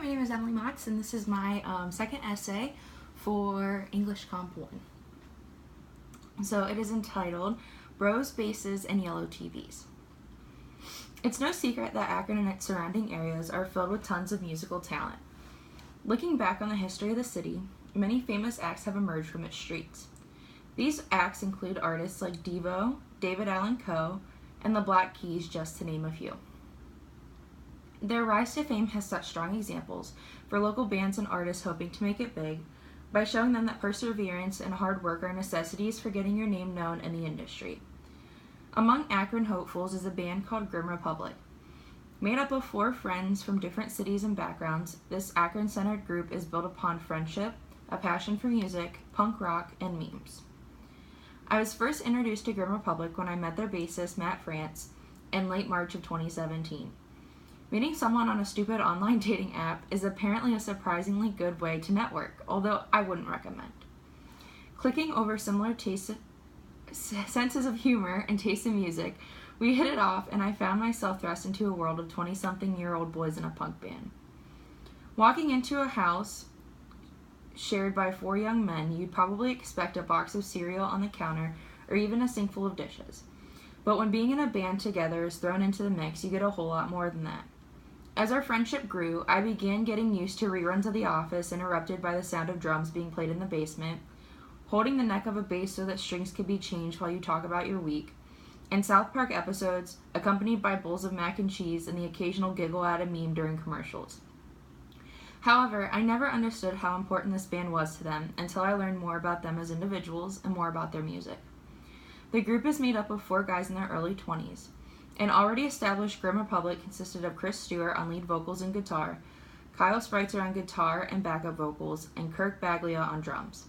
my name is Emily Motz, and this is my second essay for English Comp 1. So it is entitled, Bros, Basses, and Yellow TVs. It's no secret that Akron and its surrounding areas are filled with tons of musical talent. Looking back on the history of the city, many famous acts have emerged from its streets. These acts include artists like Devo, David Allan Coe, and the Black Keys, just to name a few. Their rise to fame has set strong examples for local bands and artists hoping to make it big by showing them that perseverance and hard work are necessities for getting your name known in the industry. Among Akron hopefuls is a band called Grim Republic. Made up of 4 friends from different cities and backgrounds, this Akron-centered group is built upon friendship, a passion for music, punk rock, and memes. I was first introduced to Grim Republic when I met their bassist, Matt France, in late March of 2017. Meeting someone on a stupid online dating app is apparently a surprisingly good way to network, although I wouldn't recommend. Clicking over similar senses of humor and taste in music, we hit it off, and I found myself thrust into a world of 20-something-year-old boys in a punk band. Walking into a house shared by 4 young men, you'd probably expect a box of cereal on the counter or even a sink full of dishes. But when being in a band together is thrown into the mix, you get a whole lot more than that. As our friendship grew, I began getting used to reruns of The Office interrupted by the sound of drums being played in the basement, holding the neck of a bass so that strings could be changed while you talk about your week, and South Park episodes accompanied by bowls of mac and cheese and the occasional giggle at a meme during commercials. However, I never understood how important this band was to them until I learned more about them as individuals and more about their music. The group is made up of 4 guys in their early 20s. An already established Grim Republic consisted of Chris Stewart on lead vocals and guitar, Kyle Spreitzer on guitar and backup vocals, and Kirk Baglia on drums.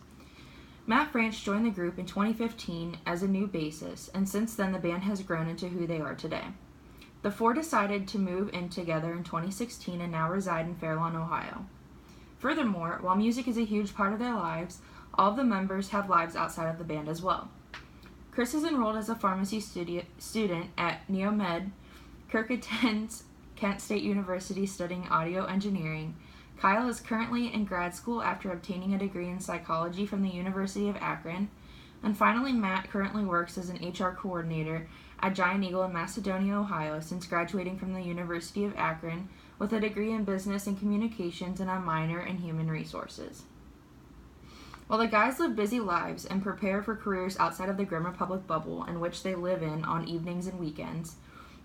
Matt France joined the group in 2015 as a new bassist, and since then the band has grown into who they are today. The 4 decided to move in together in 2016 and now reside in Fairlawn, Ohio. Furthermore, while music is a huge part of their lives, all of the members have lives outside of the band as well. Chris is enrolled as a pharmacy student at NeoMed. Kirk attends Kent State University studying audio engineering. Kyle is currently in grad school after obtaining a degree in psychology from the University of Akron. And finally, Matt currently works as an HR coordinator at Giant Eagle in Macedonia, Ohio, since graduating from the University of Akron with a degree in business and communications and a minor in human resources. While the guys live busy lives and prepare for careers outside of the Grim Republic bubble in which they live in on evenings and weekends,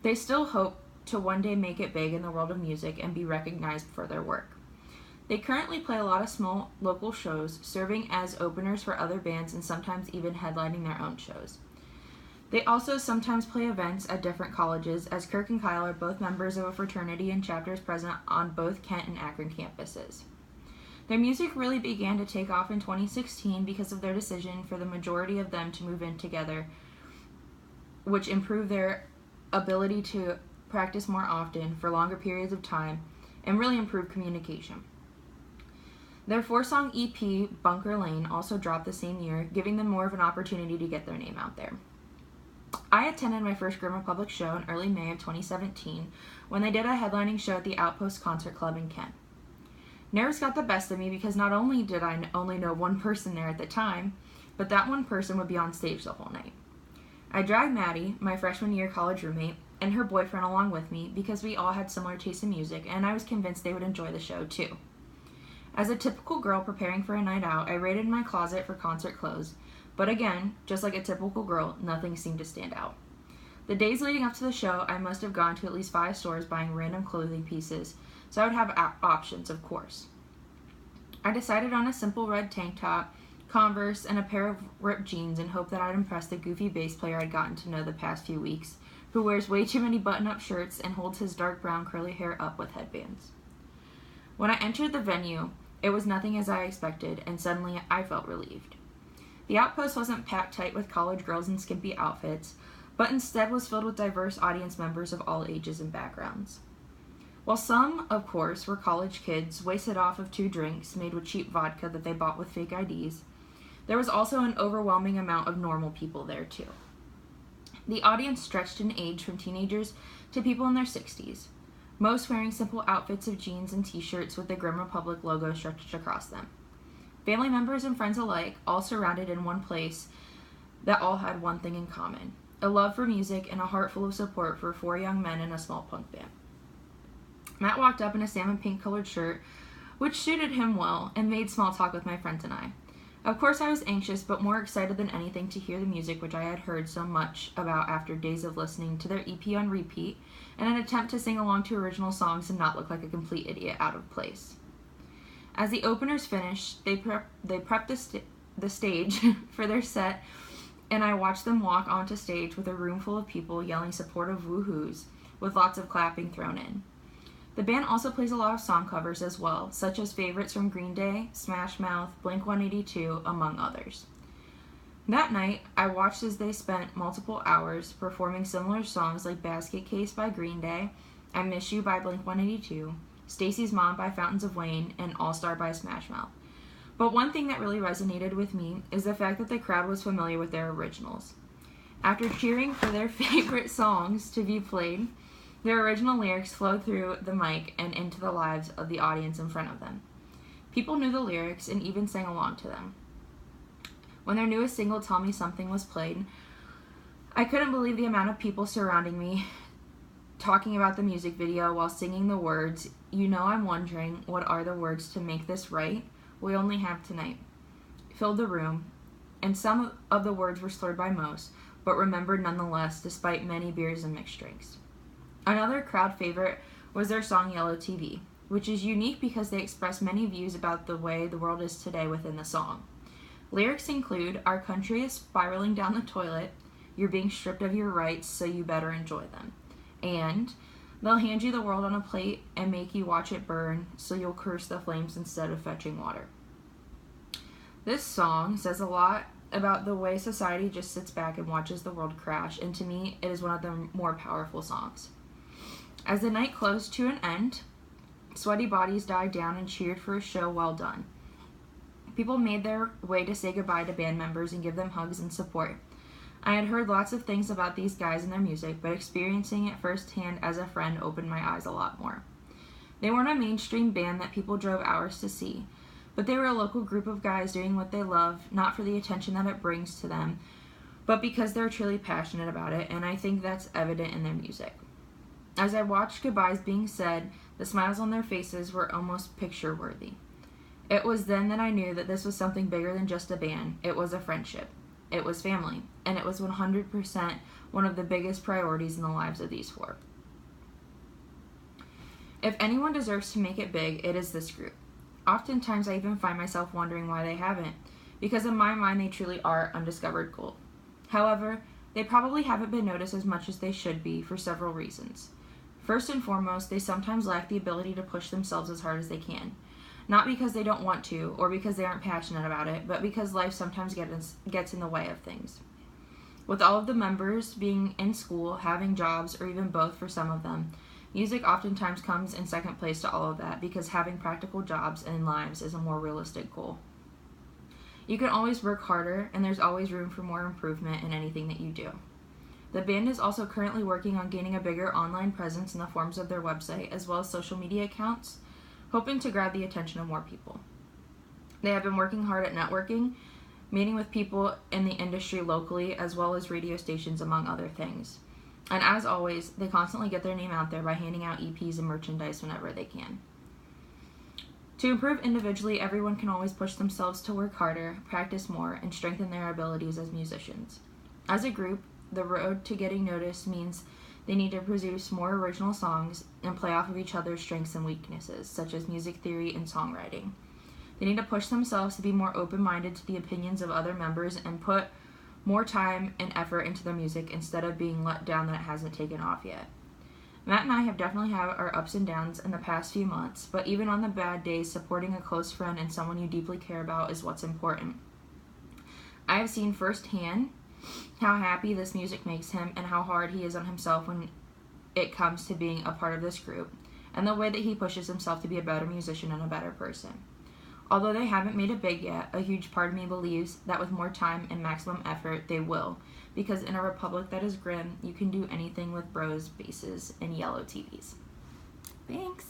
they still hope to one day make it big in the world of music and be recognized for their work. They currently play a lot of small local shows, serving as openers for other bands and sometimes even headlining their own shows. They also sometimes play events at different colleges, as Kirk and Kyle are both members of a fraternity and chapters present on both Kent and Akron campuses. Their music really began to take off in 2016 because of their decision for the majority of them to move in together, which improved their ability to practice more often for longer periods of time and really improved communication. Their 4-song EP, Bunker Lane, also dropped the same year, giving them more of an opportunity to get their name out there. I attended my first Grim Republic show in early May of 2017 when they did a headlining show at the Outpost Concert Club in Kent. Nerves got the best of me because not only did I only know one person there at the time, but that one person would be on stage the whole night. I dragged Maddie, my freshman year college roommate, and her boyfriend along with me because we all had similar tastes in music and I was convinced they would enjoy the show too. As a typical girl preparing for a night out, I raided my closet for concert clothes, but again, just like a typical girl, nothing seemed to stand out. The days leading up to the show, I must have gone to at least 5 stores buying random clothing pieces, so I would have options, of course. I decided on a simple red tank top, Converse, and a pair of ripped jeans and hoped that I'd impress the goofy bass player I'd gotten to know the past few weeks, who wears way too many button-up shirts and holds his dark brown curly hair up with headbands. When I entered the venue, it was nothing as I expected, and suddenly I felt relieved. The Outpost wasn't packed tight with college girls in skimpy outfits, but instead was filled with diverse audience members of all ages and backgrounds. While some, of course, were college kids wasted off of 2 drinks made with cheap vodka that they bought with fake IDs, there was also an overwhelming amount of normal people there too. The audience stretched in age from teenagers to people in their 60s. most wearing simple outfits of jeans and t-shirts with the Grim Republic logo stretched across them. Family members and friends alike, all surrounded in one place that all had one thing in common: a love for music and a heart full of support for 4 young men in a small punk band. Matt walked up in a salmon pink colored shirt, which suited him well, and made small talk with my friends and I. Of course I was anxious, but more excited than anything to hear the music which I had heard so much about after days of listening to their EP on repeat, and an attempt to sing along to original songs and not look like a complete idiot out of place. As the openers finished, they prepped the stage for their set, and I watched them walk onto stage with a room full of people yelling supportive woohoos, with lots of clapping thrown in. The band also plays a lot of song covers as well, such as favorites from Green Day, Smash Mouth, Blink-182, among others. That night, I watched as they spent multiple hours performing similar songs like Basket Case by Green Day, I Miss You by Blink-182, Stacy's Mom by Fountains of Wayne, and All Star by Smash Mouth. But one thing that really resonated with me is the fact that the crowd was familiar with their originals. After cheering for their favorite songs to be played, their original lyrics flowed through the mic and into the lives of the audience in front of them. People knew the lyrics and even sang along to them. When their newest single, Tell Me Something, was played, I couldn't believe the amount of people surrounding me talking about the music video while singing the words, "You know I'm wondering, what are the words to make this right? We only have tonight," filled the room, and some of the words were slurred by most, but remembered nonetheless despite many beers and mixed drinks. Another crowd favorite was their song Yellow TV, which is unique because they express many views about the way the world is today within the song. Lyrics include, "Our country is spiraling down the toilet, you're being stripped of your rights, so you better enjoy them," and "They'll hand you the world on a plate and make you watch it burn, so you'll curse the flames instead of fetching water." This song says a lot about the way society just sits back and watches the world crash, and to me, it is one of the more powerful songs. As the night closed to an end, sweaty bodies died down and cheered for a show well done. People made their way to say goodbye to band members and give them hugs and support. I had heard lots of things about these guys and their music, but experiencing it firsthand as a friend opened my eyes a lot more. They weren't a mainstream band that people drove hours to see, but they were a local group of guys doing what they love, not for the attention that it brings to them, but because they're truly passionate about it, and I think that's evident in their music. As I watched goodbyes being said, the smiles on their faces were almost picture-worthy. It was then that I knew that this was something bigger than just a band. It was a friendship. It was family. And it was 100% one of the biggest priorities in the lives of these 4. If anyone deserves to make it big, it is this group. Oftentimes I even find myself wondering why they haven't, because in my mind they truly are undiscovered gold. However, they probably haven't been noticed as much as they should be for several reasons. First and foremost, they sometimes lack the ability to push themselves as hard as they can. Not because they don't want to, or because they aren't passionate about it, but because life sometimes gets in the way of things. With all of the members being in school, having jobs, or even both for some of them, music oftentimes comes in second place to all of that because having practical jobs and lives is a more realistic goal. You can always work harder, and there's always room for more improvement in anything that you do. The band is also currently working on gaining a bigger online presence in the forms of their website, as well as social media accounts, hoping to grab the attention of more people. They have been working hard at networking, meeting with people in the industry locally, as well as radio stations, among other things. And as always, they constantly get their name out there by handing out EPs and merchandise whenever they can. To improve individually, everyone can always push themselves to work harder, practice more, and strengthen their abilities as musicians. As a group, the road to getting noticed means they need to produce more original songs and play off of each other's strengths and weaknesses, such as music theory and songwriting. They need to push themselves to be more open-minded to the opinions of other members and put more time and effort into their music instead of being let down that it hasn't taken off yet. Matt and I have definitely had our ups and downs in the past few months, but even on the bad days, supporting a close friend and someone you deeply care about is what's important. I have seen firsthand how happy this music makes him and how hard he is on himself when it comes to being a part of this group, and the way that he pushes himself to be a better musician and a better person. Although they haven't made it big yet, a huge part of me believes that with more time and maximum effort, they will, because in a republic that is grim, you can do anything with bros, basses, and yellow TVs. Thanks.